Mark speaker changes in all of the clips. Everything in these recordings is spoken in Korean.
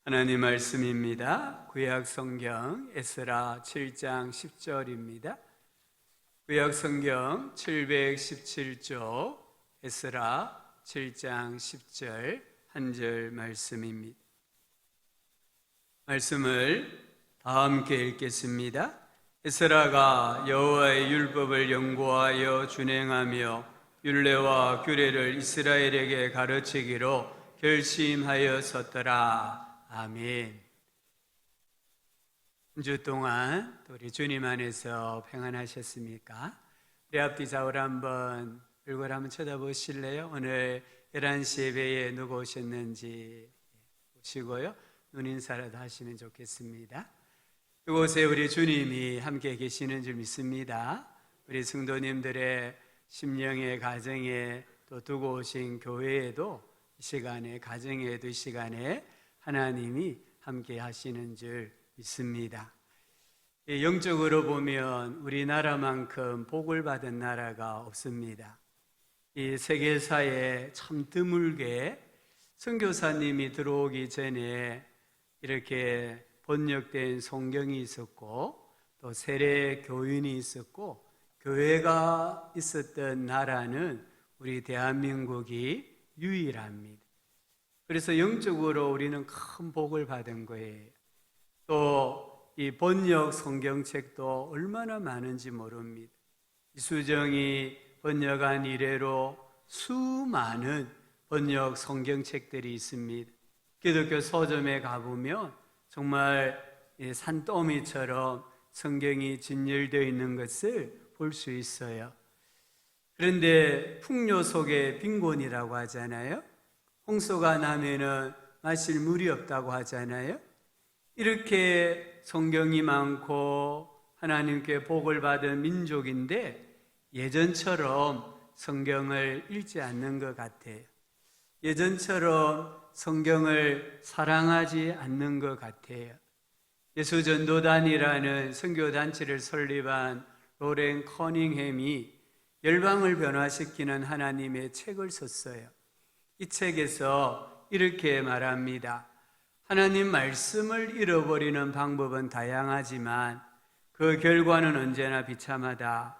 Speaker 1: 하나님 말씀입니다. 구약 성경 에스라 7장 10절입니다. 구약 성경 717쪽 에스라 7장 10절 한 절 말씀입니다. 말씀을 다 함께 읽겠습니다. 에스라가 여호와의 율법을 연구하여 준행하며 율례와 규례를 이스라엘에게 가르치기로 결심하였었더라. 아멘. 한 주 동안 우리 주님 안에서 평안하셨습니까? 우리 앞뒤 좌우를 한번 얼굴 한번 쳐다보실래요? 오늘 11시 예배에 누구 오셨는지 보시고요. 눈인사라도 하시면 좋겠습니다. 이곳에 우리 주님이 함께 계시는 줄 믿습니다. 우리 성도님들의 심령의 가정에 또 두고 오신 교회에도 이 시간에, 가정에도 이 시간에 하나님이 함께 하시는 줄 믿습니다. 영적으로 보면 우리나라만큼 복을 받은 나라가 없습니다. 이 세계사에 참 드물게 선교사님이 들어오기 전에 이렇게 번역된 성경이 있었고 또 세례 교인이 있었고 교회가 있었던 나라는 우리 대한민국이 유일합니다. 그래서 영적으로 우리는 큰 복을 받은 거예요. 또 이 번역 성경책도 얼마나 많은지 모릅니다. 이수정이 번역한 이래로 수많은 번역 성경책들이 있습니다. 기독교 서점에 가보면 정말 산더미처럼 성경이 진열되어 있는 것을 볼 수 있어요. 그런데 풍요 속에 빈곤이라고 하잖아요. 홍수가 나면은 마실 물이 없다고 하잖아요. 이렇게 성경이 많고 하나님께 복을 받은 민족인데 예전처럼 성경을 읽지 않는 것 같아요. 예전처럼 성경을 사랑하지 않는 것 같아요. 예수전도단이라는 선교단체를 설립한 로렌 커닝햄이 열방을 변화시키는 하나님의 책을 썼어요. 이 책에서 이렇게 말합니다. 하나님 말씀을 잃어버리는 방법은 다양하지만 그 결과는 언제나 비참하다.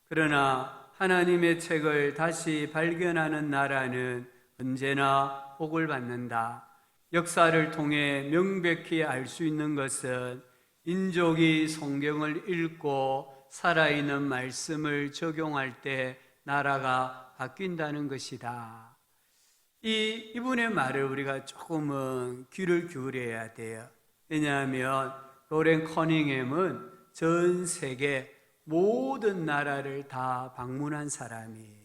Speaker 1: 그러나 하나님의 책을 다시 발견하는 나라는 언제나 복을 받는다. 역사를 통해 명백히 알 수 있는 것은 민족이 성경을 읽고 살아있는 말씀을 적용할 때 나라가 바뀐다는 것이다. 이분의 말을 우리가 조금은 귀를 기울여야 돼요. 왜냐하면 로렌 커닝햄은 전 세계 모든 나라를 다 방문한 사람이에요.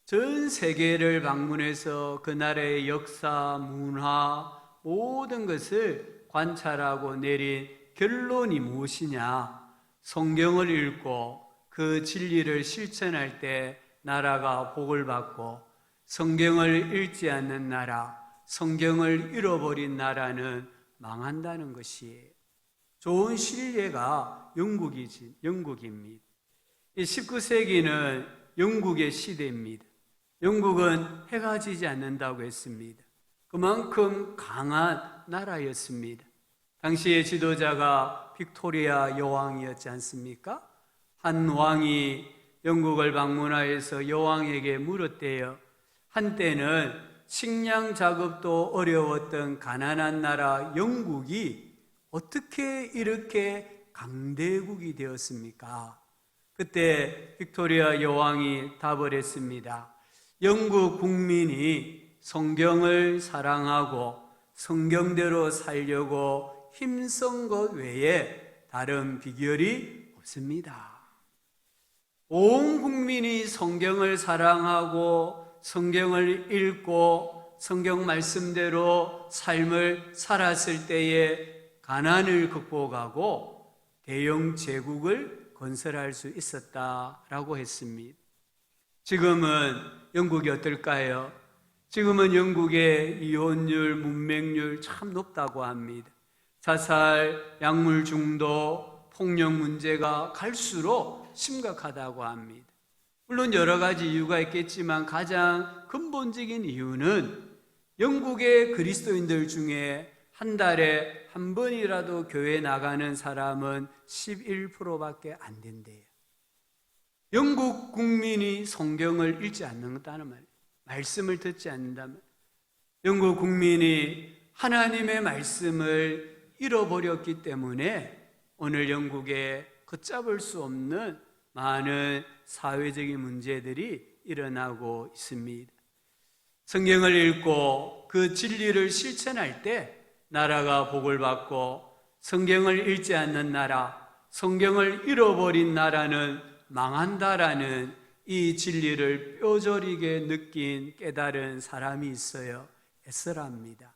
Speaker 1: 전 세계를 방문해서 그 나라의 역사, 문화, 모든 것을 관찰하고 내린 결론이 무엇이냐? 성경을 읽고 그 진리를 실천할 때 나라가 복을 받고 성경을 읽지 않는 나라, 성경을 잃어버린 나라는 망한다는 것이에요. 좋은 신뢰가 영국입니다. 19세기는 영국의 시대입니다. 영국은 해가 지지 않는다고 했습니다. 그만큼 강한 나라였습니다. 당시의 지도자가 빅토리아 여왕이었지 않습니까? 한 왕이 영국을 방문하여서 여왕에게 물었대요. 한때는 식량 작업도 어려웠던 가난한 나라 영국이 어떻게 이렇게 강대국이 되었습니까? 그때 빅토리아 여왕이 답을 했습니다. 영국 국민이 성경을 사랑하고 성경대로 살려고 힘쓴 것 외에 다른 비결이 없습니다. 온 국민이 성경을 사랑하고 성경을 읽고 성경 말씀대로 삶을 살았을 때에 가난을 극복하고 대영 제국을 건설할 수 있었다라고 했습니다. 지금은 영국이 어떨까요? 지금은 영국의 이혼율, 문맹률 참 높다고 합니다. 자살, 약물 중독, 폭력 문제가 갈수록 심각하다고 합니다. 물론 여러 가지 이유가 있겠지만 가장 근본적인 이유는 영국의 그리스도인들 중에 한 달에 한 번이라도 교회 나가는 사람은 11%밖에 안 된대요. 영국 국민이 성경을 읽지 않는다는 말이에요. 말씀을 듣지 않는다면 영국 국민이 하나님의 말씀을 잃어버렸기 때문에 오늘 영국에 걷잡을 수 없는 많은 사회적인 문제들이 일어나고 있습니다. 성경을 읽고 그 진리를 실천할 때 나라가 복을 받고, 성경을 읽지 않는 나라, 성경을 잃어버린 나라는 망한다라는 이 진리를 뼈저리게 느낀 깨달은 사람이 있어요. 에스라입니다.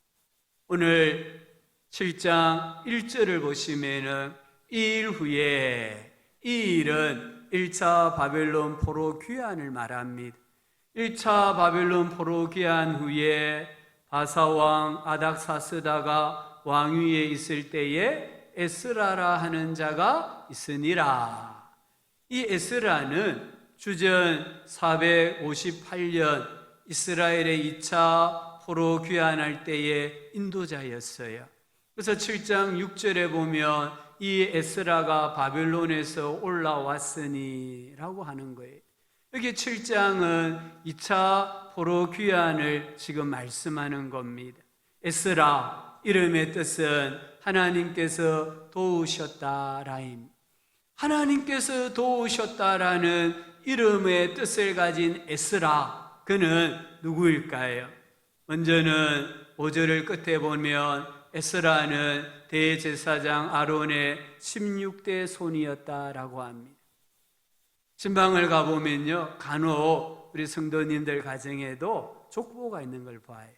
Speaker 1: 오늘 7장 1절을 보시면은 이 일 후에, 이 일은 1차 바벨론 포로 귀환을 말합니다. 1차 바벨론 포로 귀환 후에 바사왕 아닥사스다가 왕위에 있을 때에 에스라라 하는 자가 있으니라. 이 에스라는 주전 458년 이스라엘의 2차 포로 귀환할 때의 인도자였어요. 그래서 7장 6절에 보면 이 에스라가 바벨론에서 올라왔으니 라고 하는 거예요. 여기 7장은 2차 포로 귀환을 지금 말씀하는 겁니다. 에스라, 이름의 뜻은 하나님께서 도우셨다라입니다. 하나님께서 도우셨다라는 이름의 뜻을 가진 에스라, 그는 누구일까요? 먼저는 5절을 끝에 보면 에스라는 대제사장 아론의 16대 손이었다라고 합니다. 신방을 가보면요, 간혹 우리 성도님들 가정에도 족보가 있는 걸 봐요.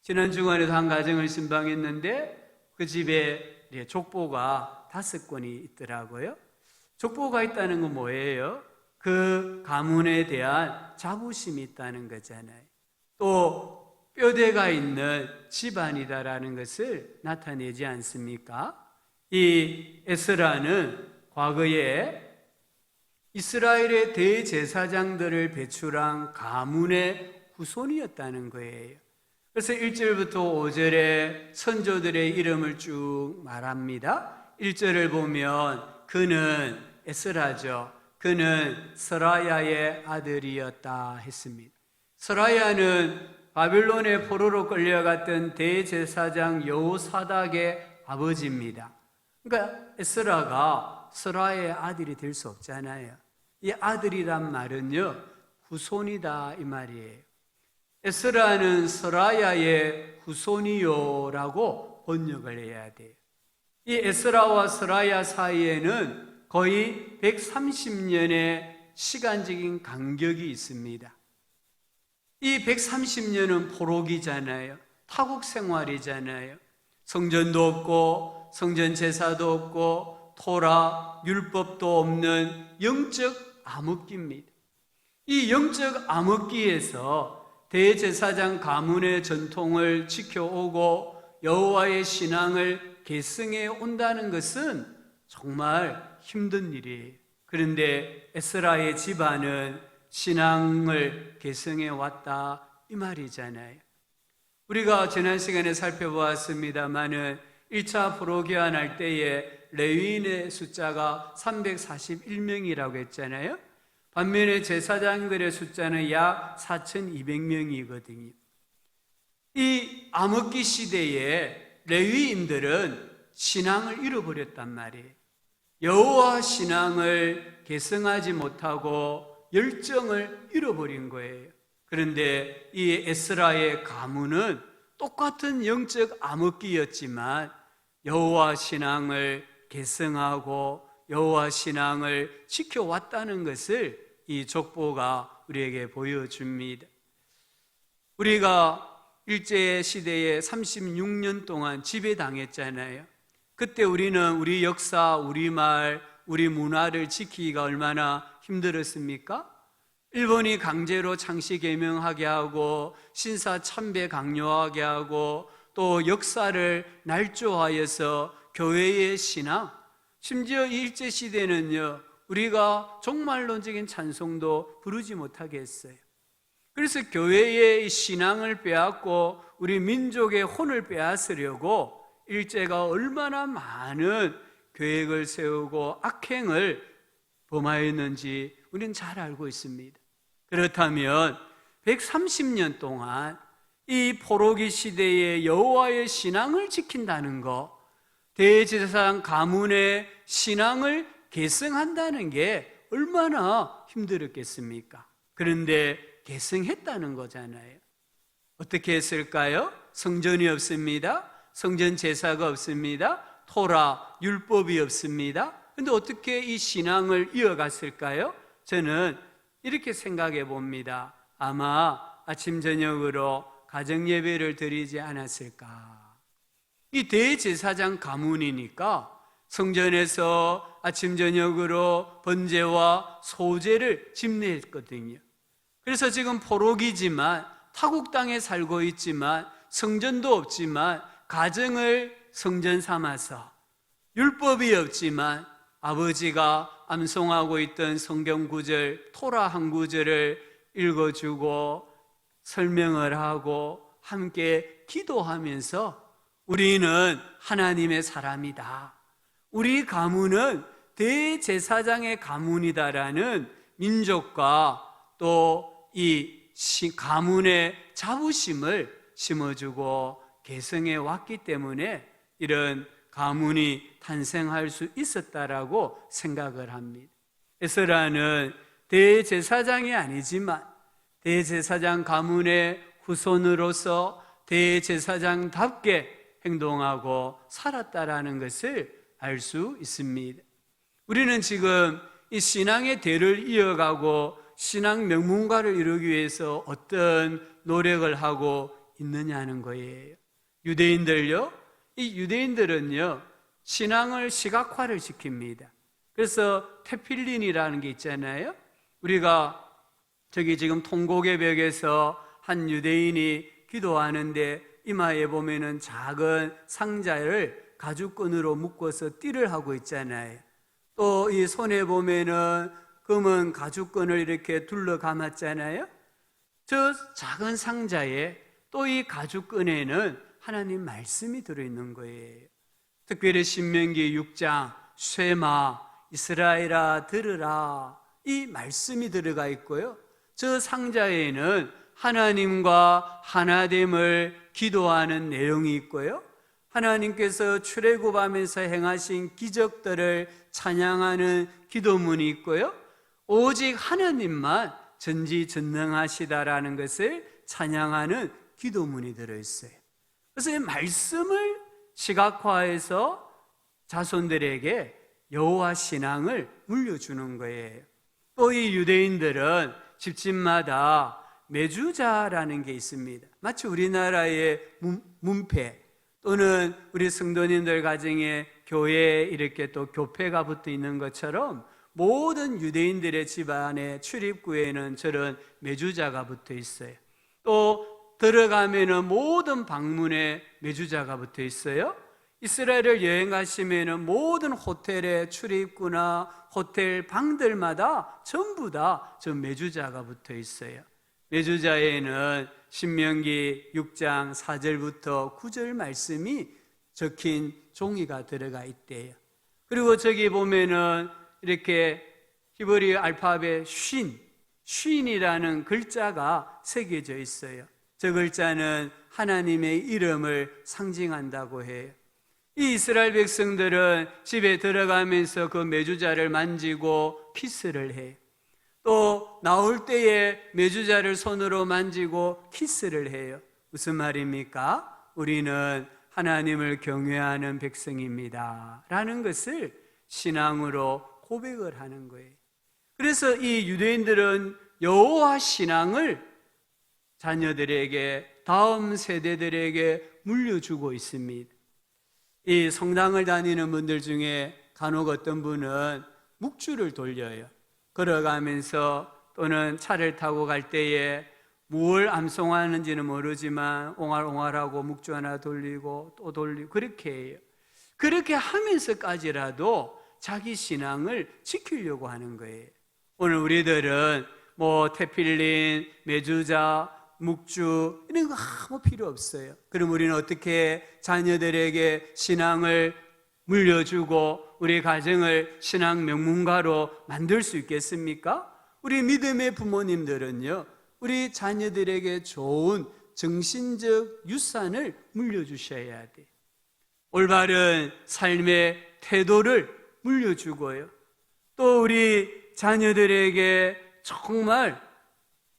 Speaker 1: 지난 주간에도 한 가정을 신방했는데 그 집에 족보가 5권이 있더라고요. 족보가 있다는 건 뭐예요? 그 가문에 대한 자부심이 있다는 거잖아요. 또 뼈대가 있는 집안이다라는 것을 나타내지 않습니까? 이 에스라는 과거에 이스라엘의 대제사장들을 배출한 가문의 후손이었다는 거예요. 그래서 1절부터 5절에 선조들의 이름을 쭉 말합니다. 1절을 보면 그는 에스라죠. 그는 스라야의 아들이었다 했습니다. 스라야는 바빌론의 포로로 끌려갔던 대제사장 여호사닥의 아버지입니다. 그러니까 에스라가 스라야의 아들이 될 수 없잖아요. 이 아들이란 말은요, 후손이다 이 말이에요. 에스라는 스라야의 후손이요라고 번역을 해야 돼요. 이 에스라와 스라야 사이에는 거의 130년의 시간적인 간격이 있습니다. 이 130년은 포로기잖아요. 타국 생활이잖아요. 성전도 없고 성전 제사도 없고 토라, 율법도 없는 영적 암흑기입니다. 이 영적 암흑기에서 대제사장 가문의 전통을 지켜오고 여호와의 신앙을 계승해 온다는 것은 정말 힘든 일이에요. 그런데 에스라의 집안은 신앙을 계승해 왔다 이 말이잖아요. 우리가 지난 시간에 살펴보았습니다마는 1차 포로 귀환할 때에 레위인의 숫자가 341명이라고 했잖아요. 반면에 제사장들의 숫자는 약 4,200명이거든요. 이 암흑기 시대에 레위인들은 신앙을 잃어버렸단 말이에요. 여호와 신앙을 계승하지 못하고 열정을 잃어버린 거예요. 그런데 이 에스라의 가문은 똑같은 영적 암흑기였지만 여호와 신앙을 계승하고 여호와 신앙을 지켜왔다는 것을 이 족보가 우리에게 보여줍니다. 우리가 일제시대에 36년 동안 지배당했잖아요. 그때 우리는 우리 역사, 우리 말, 우리 문화를 지키기가 얼마나 힘들었습니까? 일본이 강제로 창씨 개명하게 하고 신사 참배 강요하게 하고 또 역사를 날조하여서 교회의 신앙, 심지어 일제시대는요, 우리가 종말론적인 찬송도 부르지 못하게 했어요. 그래서 교회의 신앙을 빼앗고 우리 민족의 혼을 빼앗으려고 일제가 얼마나 많은 계획을 세우고 악행을 범하였는지 우리는 잘 알고 있습니다. 그렇다면 130년 동안 이 포로기 시대의 여호와의 신앙을 지킨다는 것, 대제사장 가문의 신앙을 계승한다는 게 얼마나 힘들었겠습니까? 그런데 계승했다는 거잖아요. 어떻게 했을까요? 성전이 없습니다. 성전 제사가 없습니다. 토라, 율법이 없습니다. 그런데 어떻게 이 신앙을 이어갔을까요? 저는 이렇게 생각해 봅니다. 아마 아침 저녁으로 가정 예배를 드리지 않았을까. 이 대제사장 가문이니까 성전에서 아침 저녁으로 번제와 소제를 집례했거든요. 그래서 지금 포로기지만 타국 땅에 살고 있지만 성전도 없지만 가정을 성전 삼아서 율법이 없지만 아버지가 암송하고 있던 성경 구절, 토라 한 구절을 읽어주고 설명을 하고 함께 기도하면서 우리는 하나님의 사람이다. 우리 가문은 대제사장의 가문이다라는 민족과 또 이 가문의 자부심을 심어주고 계승해 왔기 때문에 이런 가문이 탄생할 수 있었다라고 생각을 합니다. 에스라는 대제사장이 아니지만 대제사장 가문의 후손으로서 대제사장답게 행동하고 살았다라는 것을 알 수 있습니다. 우리는 지금 이 신앙의 대를 이어가고 신앙 명문가를 이루기 위해서 어떤 노력을 하고 있느냐는 거예요. 유대인들요? 이 유대인들은요, 신앙을 시각화를 시킵니다. 그래서 테필린이라는 게 있잖아요. 우리가 저기 지금 통곡의 벽에서 한 유대인이 기도하는데 이마에 보면은 작은 상자를 가죽끈으로 묶어서 띠를 하고 있잖아요. 또 이 손에 보면은 검은 가죽끈을 이렇게 둘러 감았잖아요. 저 작은 상자에 또 이 가죽끈에는 하나님 말씀이 들어있는 거예요. 특별히 신명기 6장 쇠마 이스라엘아 들으라, 이 말씀이 들어가 있고요. 저 상자에는 하나님과 하나됨을 기도하는 내용이 있고요. 하나님께서 출애굽하면서 행하신 기적들을 찬양하는 기도문이 있고요. 오직 하나님만 전지전능하시다라는 것을 찬양하는 기도문이 들어있어요. 그래서 이 말씀을 시각화해서 자손들에게 여호와 신앙을 물려주는 거예요. 또 이 유대인들은 집집마다 매주자라는 게 있습니다. 마치 우리나라의 문패 또는 우리 성도님들 가정에 교회에 이렇게 또 교패가 붙어 있는 것처럼 모든 유대인들의 집안의 출입구에는 저런 매주자가 붙어 있어요. 또 들어가면은 모든 방문에 매주자가 붙어 있어요. 이스라엘을 여행 가시면은 모든 호텔의 출입구나 호텔 방들마다 전부 다 저 매주자가 붙어 있어요. 매주자에는 신명기 6장 4절부터 9절 말씀이 적힌 종이가 들어가 있대요. 그리고 저기 보면은 이렇게 히브리 알파벳 쉰이라는 글자가 새겨져 있어요. 저 글자는 하나님의 이름을 상징한다고 해요. 이 이스라엘 백성들은 집에 들어가면서 그 매주자를 만지고 키스를 해요. 또 나올 때에 매주자를 손으로 만지고 키스를 해요. 무슨 말입니까? 우리는 하나님을 경외하는 백성입니다 라는 것을 신앙으로 고백을 하는 거예요. 그래서 이 유대인들은 여호와 신앙을 자녀들에게, 다음 세대들에게 물려주고 있습니다. 이 성당을 다니는 분들 중에 간혹 어떤 분은 묵주를 돌려요. 걸어가면서 또는 차를 타고 갈 때에 뭘 암송하는지는 모르지만 옹알옹알하고 묵주 하나 돌리고 또 돌리고 그렇게 해요. 그렇게 하면서까지라도 자기 신앙을 지키려고 하는 거예요. 오늘 우리들은 뭐 테필린, 매주자, 묵주 이런 거 아무 필요 없어요. 그럼 우리는 어떻게 자녀들에게 신앙을 물려주고 우리 가정을 신앙 명문가로 만들 수 있겠습니까? 우리 믿음의 부모님들은요, 우리 자녀들에게 좋은 정신적 유산을 물려주셔야 돼. 올바른 삶의 태도를 물려주고요. 또 우리 자녀들에게 정말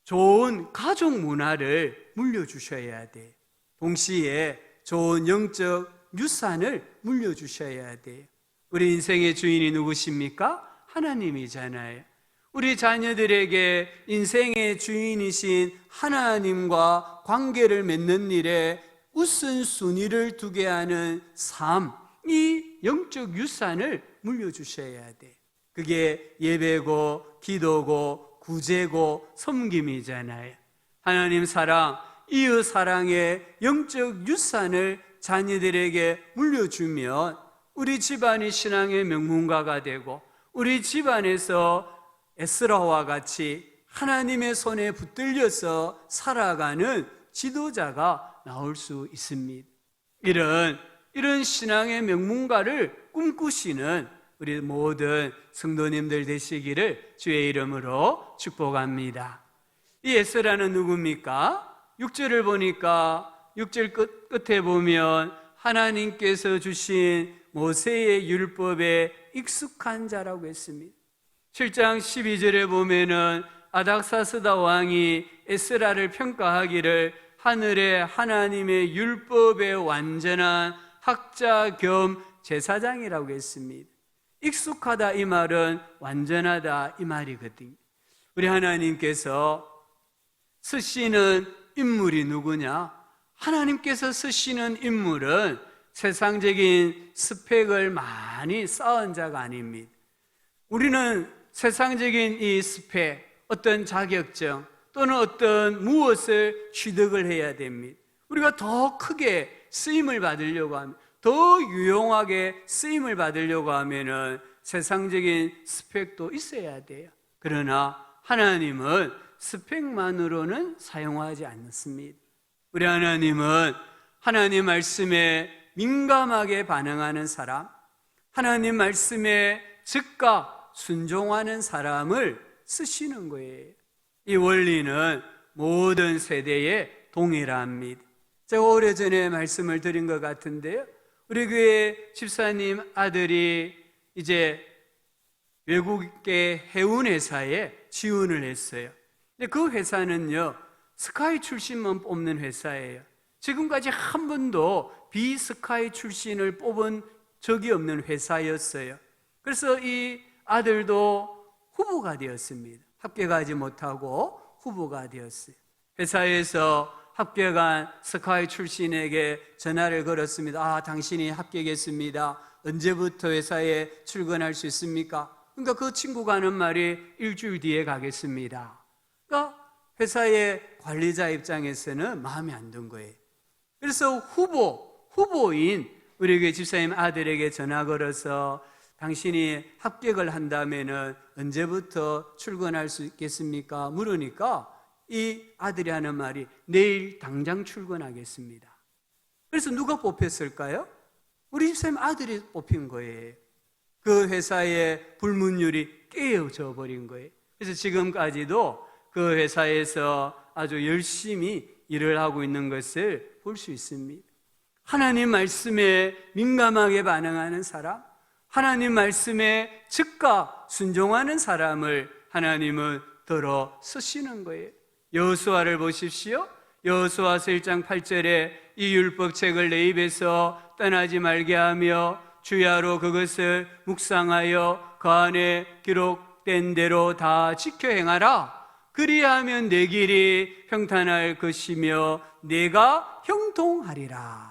Speaker 1: 좋은 가족 문화를 물려주셔야 돼. 동시에 좋은 영적 유산을 물려주셔야 돼요. 우리 인생의 주인이 누구십니까? 하나님이잖아요. 우리 자녀들에게 인생의 주인이신 하나님과 관계를 맺는 일에 우선순위를 두게 하는 삶, 이 영적 유산을 물려주셔야 돼. 그게 예배고 기도고 구제고 섬김이잖아요. 하나님 사랑, 이웃 사랑의 영적 유산을 자녀들에게 물려주면 우리 집안이 신앙의 명문가가 되고 우리 집안에서 에스라와 같이 하나님의 손에 붙들려서 살아가는 지도자가 나올 수 있습니다. 이런 신앙의 명문가를 꿈꾸시는 우리 모든 성도님들 되시기를 주의 이름으로 축복합니다. 이 에스라는 누굽니까? 6절을 보니까 6절 끝에 보면 하나님께서 주신 모세의 율법에 익숙한 자라고 했습니다. 7장 12절에 보면은 아닥사스다 왕이 에스라를 평가하기를 하늘의 하나님의 율법의 완전한 학자 겸 제사장이라고 했습니다. 익숙하다 이 말은 완전하다 이 말이거든요. 우리 하나님께서 쓰시는 인물이 누구냐? 하나님께서 쓰시는 인물은 세상적인 스펙을 많이 쌓은 자가 아닙니다. 우리는 세상적인 이 스펙, 어떤 자격증 또는 어떤 무엇을 취득을 해야 됩니다. 우리가 더 크게 쓰임을 받으려고 하면, 더 유용하게 쓰임을 받으려고 하면은 세상적인 스펙도 있어야 돼요. 그러나 하나님은 스펙만으로는 사용하지 않습니다. 우리 하나님은 하나님 말씀에 민감하게 반응하는 사람, 하나님 말씀에 즉각 순종하는 사람을 쓰시는 거예요. 이 원리는 모든 세대에 동일합니다. 제가 오래전에 말씀을 드린 것 같은데요, 우리 교회 집사님 아들이 이제 외국계 해운회사에 지원을 했어요. 근데 그 회사는요, 스카이 출신만 뽑는 회사예요. 지금까지 한 번도 비스카이 출신을 뽑은 적이 없는 회사였어요. 그래서 이 아들도 후보가 되었습니다. 합격하지 못하고 후보가 되었어요. 회사에서 합격한 스카이 출신에게 전화를 걸었습니다. 아, 당신이 합격했습니다. 언제부터 회사에 출근할 수 있습니까? 그러니까 그 친구가 하는 말이 일주일 뒤에 가겠습니다. 그러니까 회사의 관리자 입장에서는 마음에 안 든 거예요. 그래서 후보인 우리 교회 집사님 아들에게 전화 걸어서 당신이 합격을 한다면은 언제부터 출근할 수 있겠습니까? 물으니까 이 아들이 하는 말이 내일 당장 출근하겠습니다. 그래서 누가 뽑혔을까요? 우리 집사님 아들이 뽑힌 거예요. 그 회사의 불문율이 깨어져 버린 거예요. 그래서 지금까지도 그 회사에서 아주 열심히 일을 하고 있는 것을 볼 수 있습니다. 하나님 말씀에 민감하게 반응하는 사람, 하나님 말씀에 즉각 순종하는 사람을 하나님은 들어 쓰시는 거예요. 여호수아를 보십시오. 여호수아서 1장 8절에 이 율법책을 내 입에서 떠나지 말게 하며 주야로 그것을 묵상하여 그 안에 기록된 대로 다 지켜 행하라. 그리하면 내 길이 평탄할 것이며 내가 형통하리라.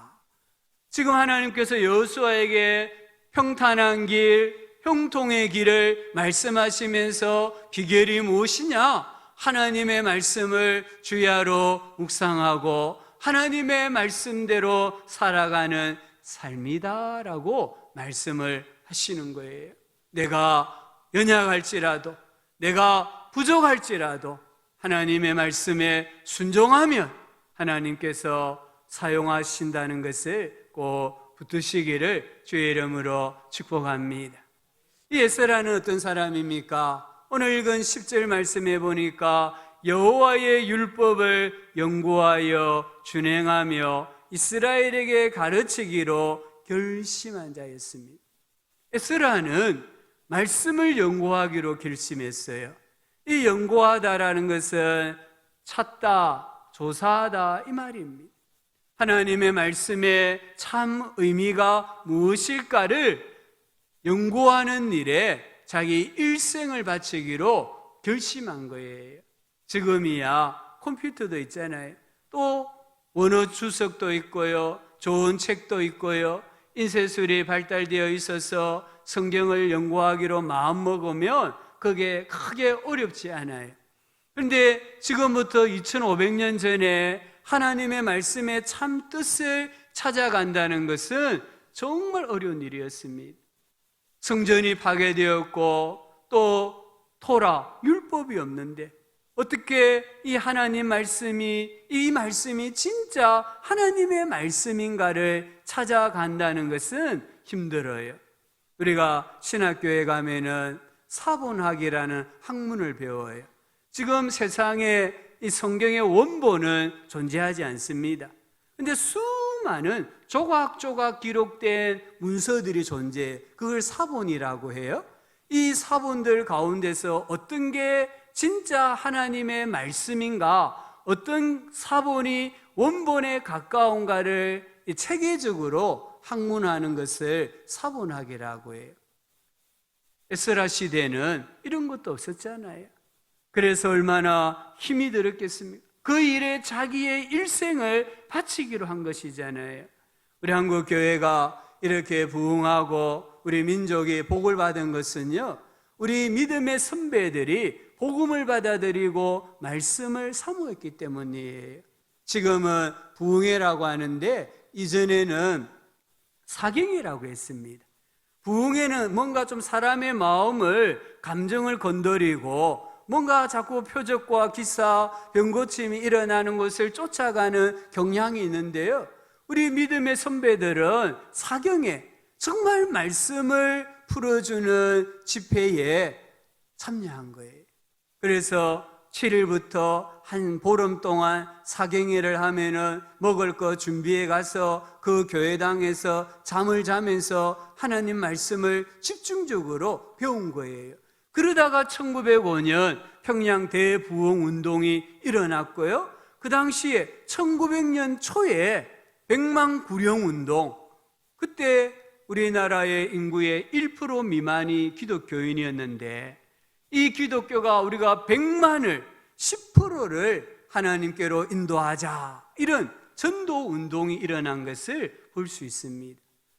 Speaker 1: 지금 하나님께서 여호수아에게 평탄한 길, 형통의 길을 말씀하시면서 비결이 무엇이냐? 하나님의 말씀을 주야로 묵상하고 하나님의 말씀대로 살아가는 삶이다라고 말씀을 하시는 거예요. 내가 연약할지라도, 내가 부족할지라도 하나님의 말씀에 순종하면 하나님께서 사용하신다는 것을 꼭 붙드시기를 주의 이름으로 축복합니다. 이 에스라는 어떤 사람입니까? 오늘 읽은 10절 말씀에 보니까 여호와의 율법을 연구하여 준행하며 이스라엘에게 가르치기로 결심한 자였습니다. 에스라는 말씀을 연구하기로 결심했어요. 이 연구하다라는 것은 찾다, 조사하다 이 말입니다. 하나님의 말씀의 참 의미가 무엇일까를 연구하는 일에 자기 일생을 바치기로 결심한 거예요. 지금이야 컴퓨터도 있잖아요. 또 원어 주석도 있고요, 좋은 책도 있고요, 인쇄술이 발달되어 있어서 성경을 연구하기로 마음먹으면 그게 크게 어렵지 않아요. 그런데 지금부터 2500년 전에 하나님의 말씀의 참 뜻을 찾아간다는 것은 정말 어려운 일이었습니다. 성전이 파괴되었고 또 토라, 율법이 없는데 어떻게 이 하나님 말씀이, 이 말씀이 진짜 하나님의 말씀인가를 찾아간다는 것은 힘들어요. 우리가 신학교에 가면은 사본학이라는 학문을 배워요. 지금 세상에 이 성경의 원본은 존재하지 않습니다. 근데 수많은 조각조각 기록된 문서들이 존재해요. 그걸 사본이라고 해요. 이 사본들 가운데서 어떤 게 진짜 하나님의 말씀인가, 어떤 사본이 원본에 가까운가를 체계적으로 학문하는 것을 사본학이라고 해요. 에스라 시대는 이런 것도 없었잖아요. 그래서 얼마나 힘이 들었겠습니까? 그 일에 자기의 일생을 바치기로 한 것이잖아요. 우리 한국 교회가 이렇게 부흥하고 우리 민족이 복을 받은 것은요, 우리 믿음의 선배들이 복음을 받아들이고 말씀을 사모했기 때문이에요. 지금은 부흥회라고 하는데 이전에는 사경회라고 했습니다. 부흥회는 뭔가 좀 사람의 마음을, 감정을 건드리고 뭔가 자꾸 표적과 기사, 병고침이 일어나는 것을 쫓아가는 경향이 있는데요, 우리 믿음의 선배들은 사경회, 정말 말씀을 풀어주는 집회에 참여한 거예요. 그래서 7일부터 한 보름 동안 사경회를 하면은 먹을 거 준비해 가서 그 교회당에서 잠을 자면서 하나님 말씀을 집중적으로 배운 거예요. 그러다가 1905년 평양 대부흥 운동이 일어났고요. 그 당시에 1900년 초에 백만 구령 운동, 그때 우리나라의 인구의 1% 미만이 기독교인이었는데 이 기독교가 우리가 100만을 10%를 하나님께로 인도하자, 이런 전도 운동이 일어난 것을 볼 수 있습니다.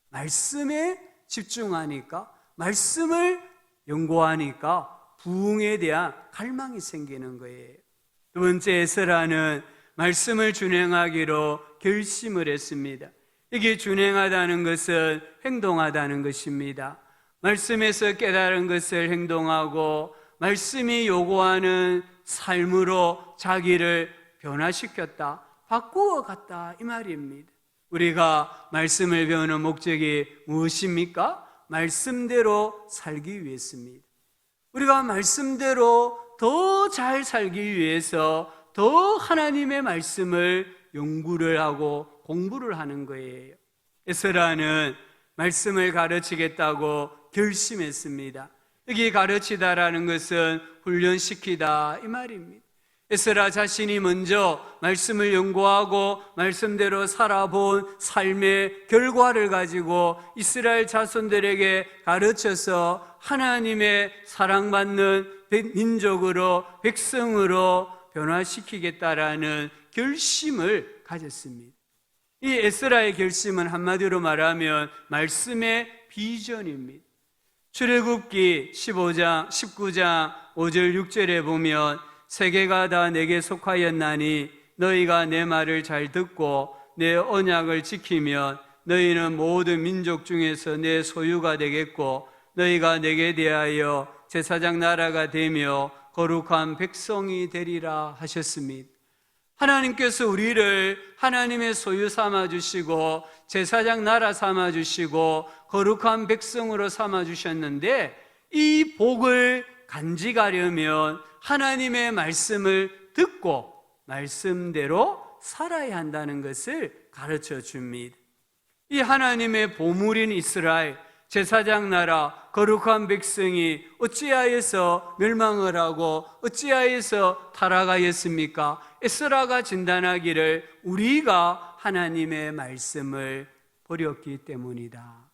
Speaker 1: 말씀에 집중하니까, 말씀을 연구하니까 부흥에 대한 갈망이 생기는 거예요. 두 번째, 에스라는 말씀을 준행하기로 결심을 했습니다. 이게 준행하다는 것은 행동하다는 것입니다. 말씀에서 깨달은 것을 행동하고 말씀이 요구하는 삶으로 자기를 변화시켰다, 바꾸어 갔다 이 말입니다. 우리가 말씀을 배우는 목적이 무엇입니까? 말씀대로 살기 위해서입니다. 우리가 말씀대로 더 잘 살기 위해서 더 하나님의 말씀을 연구를 하고 공부를 하는 거예요. 에스라는 말씀을 가르치겠다고 결심했습니다. 여기 가르치다라는 것은 훈련시키다 이 말입니다. 에스라 자신이 먼저 말씀을 연구하고 말씀대로 살아본 삶의 결과를 가지고 이스라엘 자손들에게 가르쳐서 하나님의 사랑받는 민족으로, 백성으로 변화시키겠다라는 결심을 가졌습니다. 이 에스라의 결심은 한마디로 말하면 말씀의 비전입니다. 출애굽기 19장 5절 6절에 보면 세계가 다 내게 속하였나니 너희가 내 말을 잘 듣고 내 언약을 지키면 너희는 모든 민족 중에서 내 소유가 되겠고 너희가 내게 대하여 제사장 나라가 되며 거룩한 백성이 되리라 하셨습니다. 하나님께서 우리를 하나님의 소유 삼아주시고 제사장 나라 삼아주시고 거룩한 백성으로 삼아주셨는데, 이 복을 간직하려면 하나님의 말씀을 듣고 말씀대로 살아야 한다는 것을 가르쳐 줍니다. 이 하나님의 보물인 이스라엘, 제사장 나라, 거룩한 백성이 어찌하여서 멸망을 하고 어찌하여서 타락하였습니까? 에스라가 진단하기를 우리가 하나님의 말씀을 버렸기 때문이다.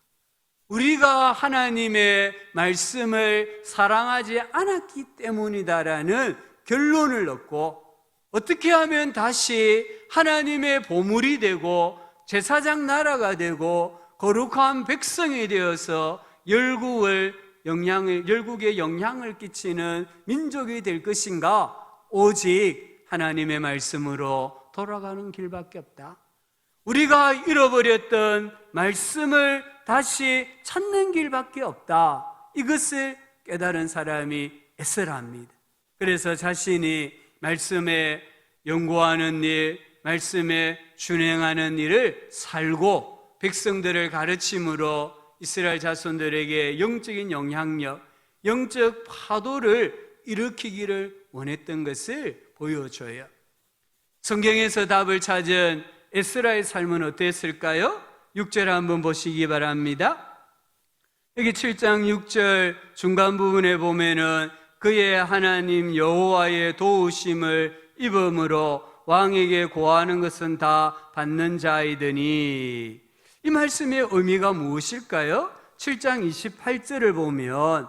Speaker 1: 우리가 하나님의 말씀을 사랑하지 않았기 때문이다라는 결론을 얻고, 어떻게 하면 다시 하나님의 보물이 되고 제사장 나라가 되고 거룩한 백성이 되어서 열국에 영향을 끼치는 민족이 될 것인가? 오직 하나님의 말씀으로 돌아가는 길밖에 없다. 우리가 잃어버렸던 말씀을 다시 찾는 길밖에 없다. 이것을 깨달은 사람이 에스라입니다. 그래서 자신이 말씀에 연구하는 일, 말씀에 준행하는 일을 살고 백성들을 가르침으로 이스라엘 자손들에게 영적인 영향력, 영적 파도를 일으키기를 원했던 것을 보여줘요. 성경에서 답을 찾은 에스라의 삶은 어땠을까요? 6절 한번 보시기 바랍니다. 여기 7장 6절 중간 부분에 보면은 그의 하나님 여호와의 도우심을 입음으로 왕에게 고하는 것은 다 받는 자이더니, 이 말씀의 의미가 무엇일까요? 7장 28절을 보면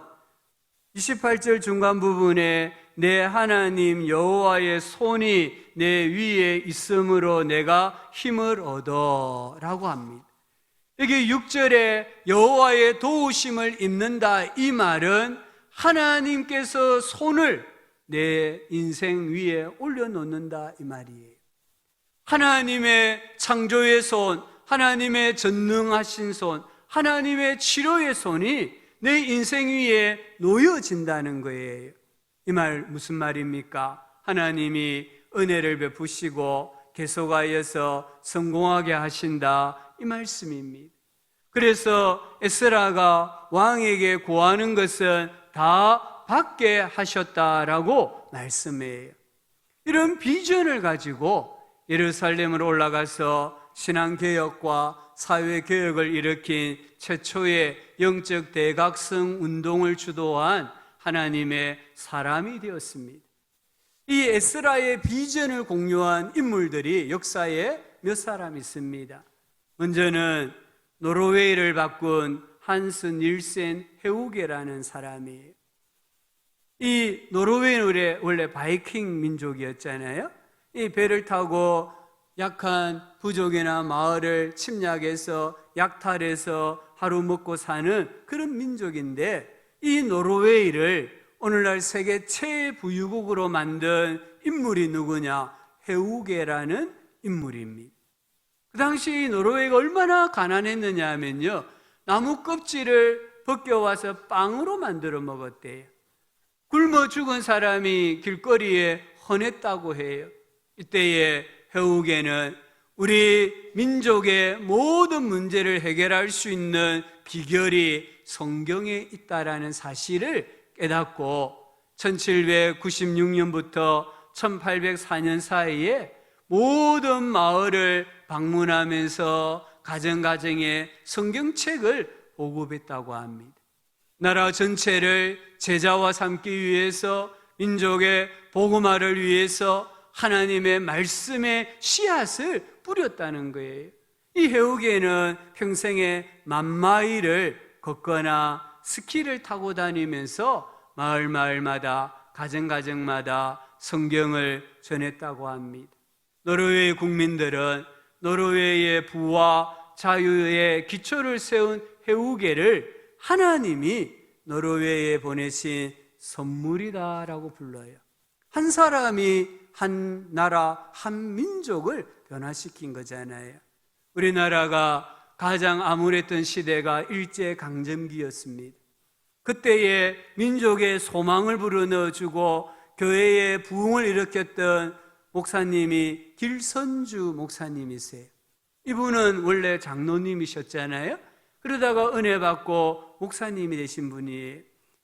Speaker 1: 28절 중간 부분에 내 하나님 여호와의 손이 내 위에 있으므로 내가 힘을 얻어 라고 합니다. 여기 6절에 여호와의 도우심을 입는다, 이 말은 하나님께서 손을 내 인생 위에 올려놓는다 이 말이에요. 하나님의 창조의 손, 하나님의 전능하신 손, 하나님의 치료의 손이 내 인생 위에 놓여진다는 거예요. 이 말 무슨 말입니까? 하나님이 은혜를 베푸시고 계속하여서 성공하게 하신다, 이 말씀입니다. 그래서 에스라가 왕에게 구하는 것은 다 받게 하셨다라고 말씀해요. 이런 비전을 가지고 예루살렘으로 올라가서 신앙개혁과 사회개혁을 일으킨 최초의 영적 대각성 운동을 주도한 하나님의 사람이 되었습니다. 이 에스라의 비전을 공유한 인물들이 역사에 몇 사람 있습니다. 먼저는 노르웨이를 바꾼 한스 닐센 헤우게라는 사람이에요. 이 노르웨이는 원래 바이킹 민족이었잖아요. 이 배를 타고 약한 부족이나 마을을 침략해서 약탈해서 하루 먹고 사는 그런 민족인데, 이 노르웨이를 오늘날 세계 최부유국으로 만든 인물이 누구냐? 헤우게라는 인물입니다. 그 당시 노르웨이가 얼마나 가난했느냐 하면요, 나무 껍질을 벗겨와서 빵으로 만들어 먹었대요. 굶어 죽은 사람이 길거리에 헌했다고 해요. 이때에 헤우게는 우리 민족의 모든 문제를 해결할 수 있는 비결이 성경에 있다라는 사실을 깨닫고 1796년부터 1804년 사이에 모든 마을을 방문하면서 가정가정에 성경책을 보급했다고 합니다. 나라 전체를 제자와 삼기 위해서, 민족의 복음화를 위해서 하나님의 말씀의 씨앗을 뿌렸다는 거예요. 이 헤우게는 평생에 10,000마일을 걷거나 스키를 타고 다니면서 마을마다 가정가정마다 성경을 전했다고 합니다. 노르웨이 국민들은 노르웨이의 부와 자유의 기초를 세운 헤우게를 하나님이 노르웨이에 보내신 선물이다라고 불러요. 한 사람이 한 나라, 한 민족을 변화시킨 거잖아요. 우리나라가 가장 암울했던 시대가 일제강점기였습니다. 그때에 민족의 소망을 불어넣어주고 교회의 부흥을 일으켰던 목사님이 길선주 목사님이세요. 이분은 원래 장로님이셨잖아요. 그러다가 은혜 받고 목사님이 되신 분이에요.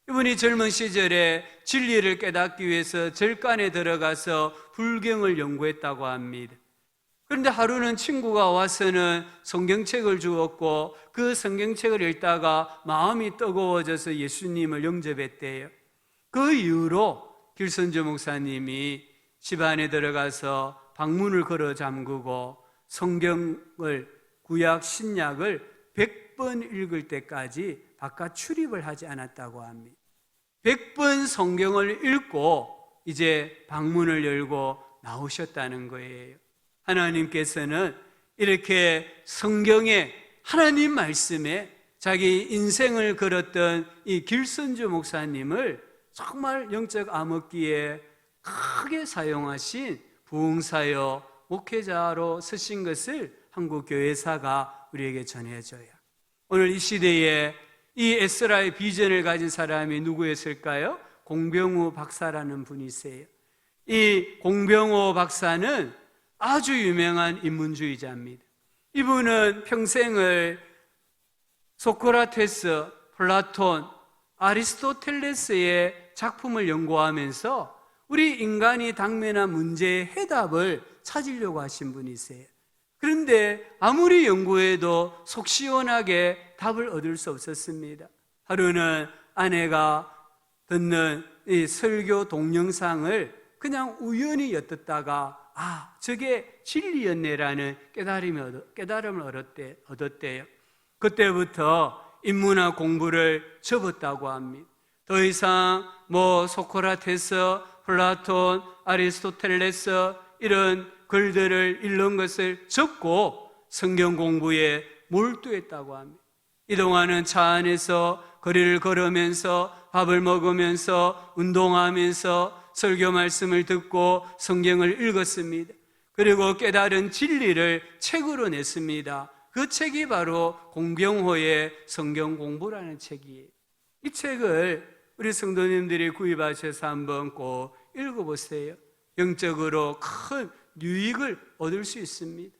Speaker 1: 이분이 젊은 시절에 진리를 깨닫기 위해서 절간에 들어가서 불경을 연구했다고 합니다. 그런데 하루는 친구가 와서는 성경책을 주었고 그 성경책을 읽다가 마음이 뜨거워져서 예수님을 영접했대요. 그 이후로 길선주 목사님이 집 안에 들어가서 방문을 걸어 잠그고 성경을, 구약 신약을 100번 읽을 때까지 바깥 출입을 하지 않았다고 합니다. 100번 성경을 읽고 이제 방문을 열고 나오셨다는 거예요. 하나님께서는 이렇게 성경에, 하나님 말씀에 자기 인생을 걸었던 이 길선주 목사님을 정말 영적 암흑기에 크게 사용하신 부흥사역 목회자로 쓰신 것을 한국 교회사가 우리에게 전해줘요. 오늘 이 시대에 이 에스라의 비전을 가진 사람이 누구였을까요? 공병호 박사라는 분이세요. 이 공병호 박사는 아주 유명한 인문주의자입니다. 이분은 평생을 소크라테스, 플라톤, 아리스토텔레스의 작품을 연구하면서 우리 인간이 당면한 문제의 해답을 찾으려고 하신 분이세요. 그런데 아무리 연구해도 속 시원하게 답을 얻을 수 없었습니다. 하루는 아내가 듣는 이 설교 동영상을 그냥 우연히 엿듣다가 저게 진리였네라는 깨달음을 얻었대요. 그때부터 인문학 공부를 접었다고 합니다. 더 이상 소크라테스, 플라톤, 아리스토텔레스 이런 글들을 읽는 것을 접고 성경 공부에 몰두했다고 합니다. 이동안은 차 안에서 거리를 걸으면서 밥을 먹으면서 운동하면서 설교 말씀을 듣고 성경을 읽었습니다. 그리고 깨달은 진리를 책으로 냈습니다. 그 책이 바로 공병호의 성경 공부라는 책이에요. 이 책을 우리 성도님들이 구입하셔서 한번 꼭 읽어보세요. 영적으로 큰 유익을 얻을 수 있습니다.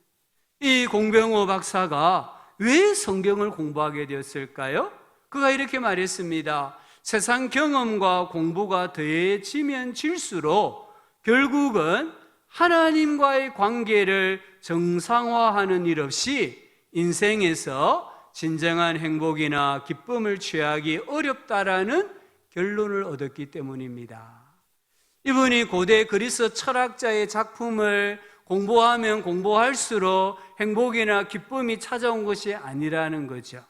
Speaker 1: 이 공병호 박사가 왜 성경을 공부하게 되었을까요? 그가 이렇게 말했습니다. 세상 경험과 공부가 더해지면 질수록 결국은 하나님과의 관계를 정상화하는 일 없이 인생에서 진정한 행복이나 기쁨을 취하기 어렵다라는 결론을 얻었기 때문입니다. 이분이 고대 그리스 철학자의 작품을 공부하면 공부할수록 행복이나 기쁨이 찾아온 것이 아니라는 거죠.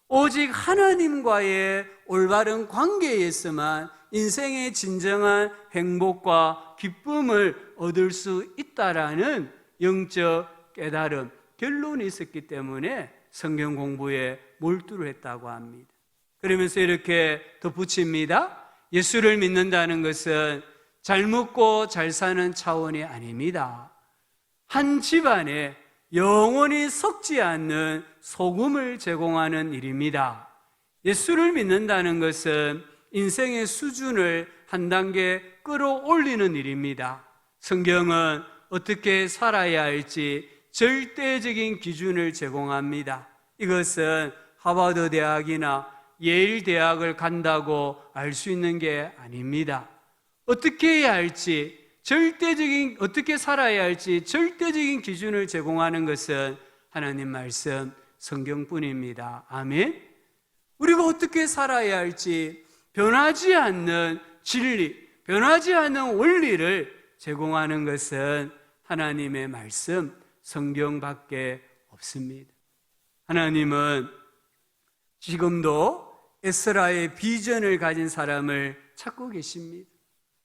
Speaker 1: 오직 하나님과의 올바른 관계에서만 인생의 진정한 행복과 기쁨을 얻을 수 있다라는 영적 깨달음, 결론이 있었기 때문에 성경 공부에 몰두를 했다고 합니다. 그러면서 이렇게 덧붙입니다. 예수를 믿는다는 것은 잘 먹고 잘 사는 차원이 아닙니다. 한 집안에 영원히 썩지 않는 소금을 제공하는 일입니다. 예수를 믿는다는 것은 인생의 수준을 한 단계 끌어올리는 일입니다. 성경은 어떻게 살아야 할지 절대적인 기준을 제공합니다. 이것은 하버드 대학이나 예일 대학을 간다고 알 수 있는 게 아닙니다. 어떻게 해야 할지, 어떻게 살아야 할지 절대적인 기준을 제공하는 것은 하나님 말씀, 성경뿐입니다. 아멘. 우리가 어떻게 살아야 할지 변하지 않는 진리, 변하지 않는 원리를 제공하는 것은 하나님의 말씀, 성경밖에 없습니다. 하나님은 지금도 에스라의 비전을 가진 사람을 찾고 계십니다.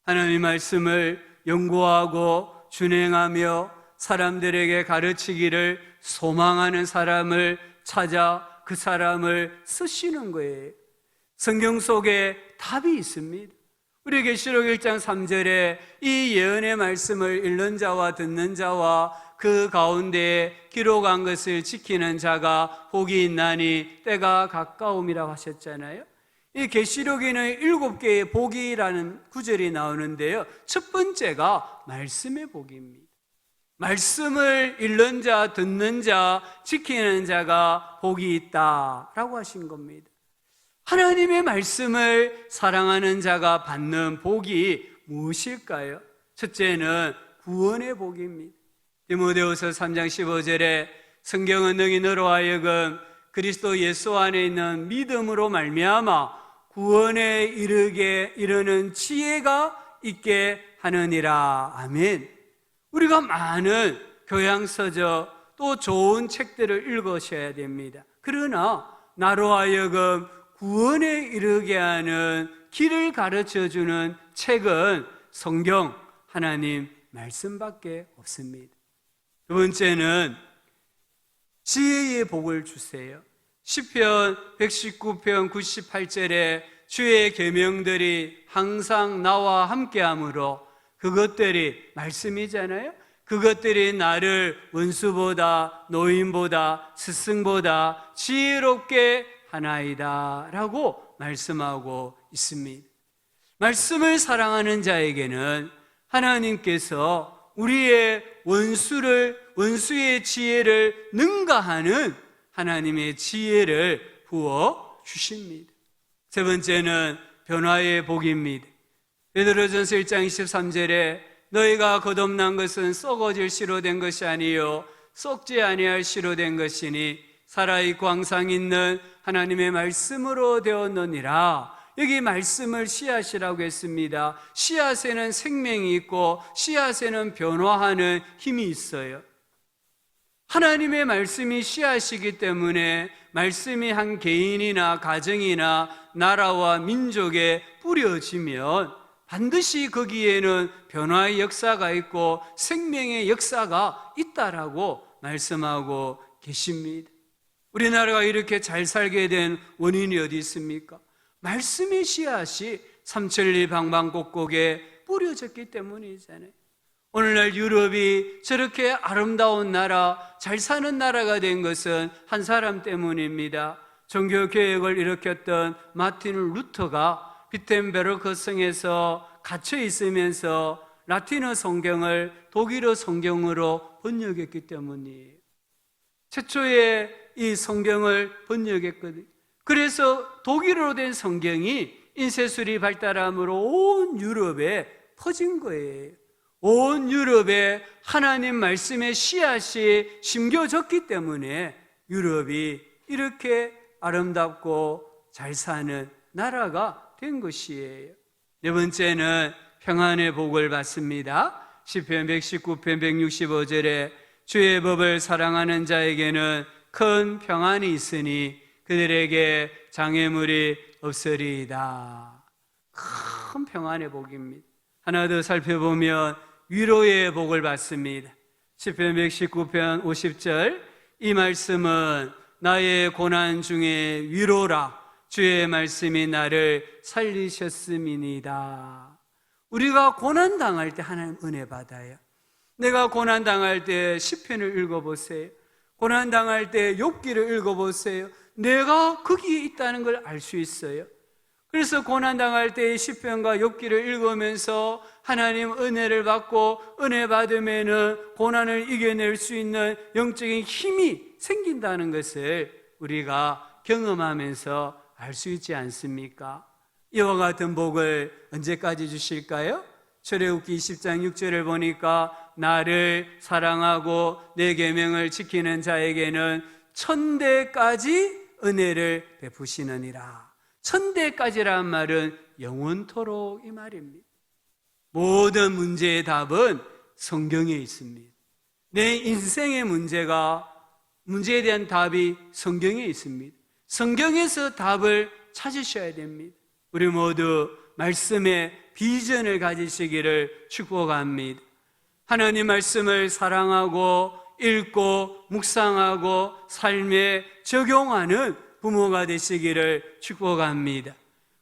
Speaker 1: 하나님 말씀을 연구하고 준행하며 사람들에게 가르치기를 소망하는 사람을 찾아 그 사람을 쓰시는 거예요. 성경 속에 답이 있습니다. 우리 계시록 1장 3절에 이 예언의 말씀을 읽는 자와 듣는 자와 그 가운데에 기록한 것을 지키는 자가 복이 있나니 때가 가까움이라고 하셨잖아요. 이 계시록에는 7개의 복이라는 구절이 나오는데요, 첫 번째가 말씀의 복입니다. 말씀을 읽는 자, 듣는 자, 지키는 자가 복이 있다라고 하신 겁니다. 하나님의 말씀을 사랑하는 자가 받는 복이 무엇일까요? 첫째는 구원의 복입니다. 디모데후서 3장 15절에 성경은 너희 너로 하여금 그리스도 예수 안에 있는 믿음으로 말미암아 구원에 이르는 지혜가 있게 하느니라. 아멘. 우리가 많은 교양서적 또 좋은 책들을 읽으셔야 됩니다. 그러나 나로 하여금 구원에 이르게 하는 길을 가르쳐주는 책은 성경, 하나님 말씀밖에 없습니다. 두 번째는 지혜의 복을 주세요. 시편 119편 98절에 주의 계명들이 항상 나와 함께하므로, 그것들이 말씀이잖아요. 그것들이 나를 원수보다 노인보다 스승보다 지혜롭게 하나이다 라고 말씀하고 있습니다. 말씀을 사랑하는 자에게는 하나님께서 우리의 원수의 지혜를 능가하는 하나님의 지혜를 부어 주십니다. 세 번째는 변화의 복입니다. 베드로전서 1장 23절에 너희가 거듭난 것은 썩어질 씨로 된 것이 아니요 썩지 아니할 씨로 된 것이니 살아있고 항상 있는 하나님의 말씀으로 되었느니라. 여기 말씀을 씨앗이라고 했습니다. 씨앗에는 생명이 있고 씨앗에는 변화하는 힘이 있어요. 하나님의 말씀이 씨앗이기 때문에 말씀이 한 개인이나 가정이나 나라와 민족에 뿌려지면 반드시 거기에는 변화의 역사가 있고 생명의 역사가 있다라고 말씀하고 계십니다. 우리나라가 이렇게 잘 살게 된 원인이 어디 있습니까? 말씀의 씨앗이 삼천리 방방곡곡에 뿌려졌기 때문이잖아요. 오늘날 유럽이 저렇게 아름다운 나라, 잘 사는 나라가 된 것은 한 사람 때문입니다. 종교개혁을 일으켰던 마틴 루터가 비텐베르크 성에서 갇혀 있으면서 라틴어 성경을 독일어 성경으로 번역했기 때문이에요. 최초에 이 성경을 번역했거든요. 그래서 독일어로 된 성경이 인쇄술이 발달함으로 온 유럽에 퍼진 거예요. 온 유럽에 하나님 말씀의 씨앗이 심겨졌기 때문에 유럽이 이렇게 아름답고 잘 사는 나라가 된 것이에요. 네 번째는 평안의 복을 받습니다. 시편 119편 165절에 주의 법을 사랑하는 자에게는 큰 평안이 있으니 그들에게 장애물이 없으리이다. 큰 평안의 복입니다. 하나 더 살펴보면 위로의 복을 받습니다. 시편 119편 50절, 이 말씀은 나의 고난 중에 위로라. 주의 말씀이 나를 살리셨음이니이다. 우리가 고난 당할 때 하나님 은혜 받아요. 내가 고난 당할 때 시편을 읽어보세요. 고난 당할 때 욥기를 읽어보세요. 내가 거기에 있다는 걸 알 수 있어요. 그래서 고난 당할 때 시편과 욥기를 읽으면서 하나님 은혜를 받고 은혜 받으면은 고난을 이겨낼 수 있는 영적인 힘이 생긴다는 것을 우리가 경험하면서 알 수 있지 않습니까? 이와 같은 복을 언제까지 주실까요? 출애굽기 20장 6절을 보니까 나를 사랑하고 내 계명을 지키는 자에게는 천대까지 은혜를 베푸시느니라. 천대까지란 말은 영원토록 이 말입니다. 모든 문제의 답은 성경에 있습니다. 내 인생의 문제에 대한 답이 성경에 있습니다. 성경에서 답을 찾으셔야 됩니다. 우리 모두 말씀의 비전을 가지시기를 축복합니다. 하나님 말씀을 사랑하고 읽고 묵상하고 삶에 적용하는 부모가 되시기를 축복합니다.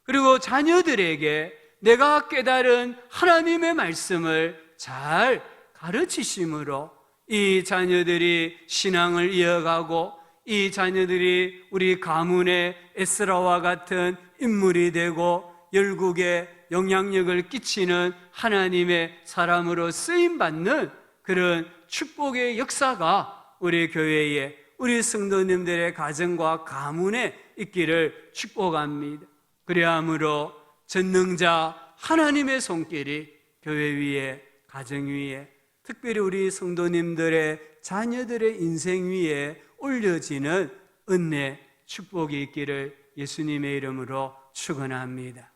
Speaker 1: 그리고 자녀들에게 내가 깨달은 하나님의 말씀을 잘 가르치심으로 이 자녀들이 신앙을 이어가고 이 자녀들이 우리 가문의 에스라와 같은 인물이 되고 열국에 영향력을 끼치는 하나님의 사람으로 쓰임받는 그런 축복의 역사가 우리 교회에, 우리 성도님들의 가정과 가문에 있기를 축복합니다. 그리함으로 전능자 하나님의 손길이 교회 위에, 가정 위에, 특별히 우리 성도님들의 자녀들의 인생 위에 올려지는 은혜, 축복이 있기를 예수님의 이름으로 축원합니다.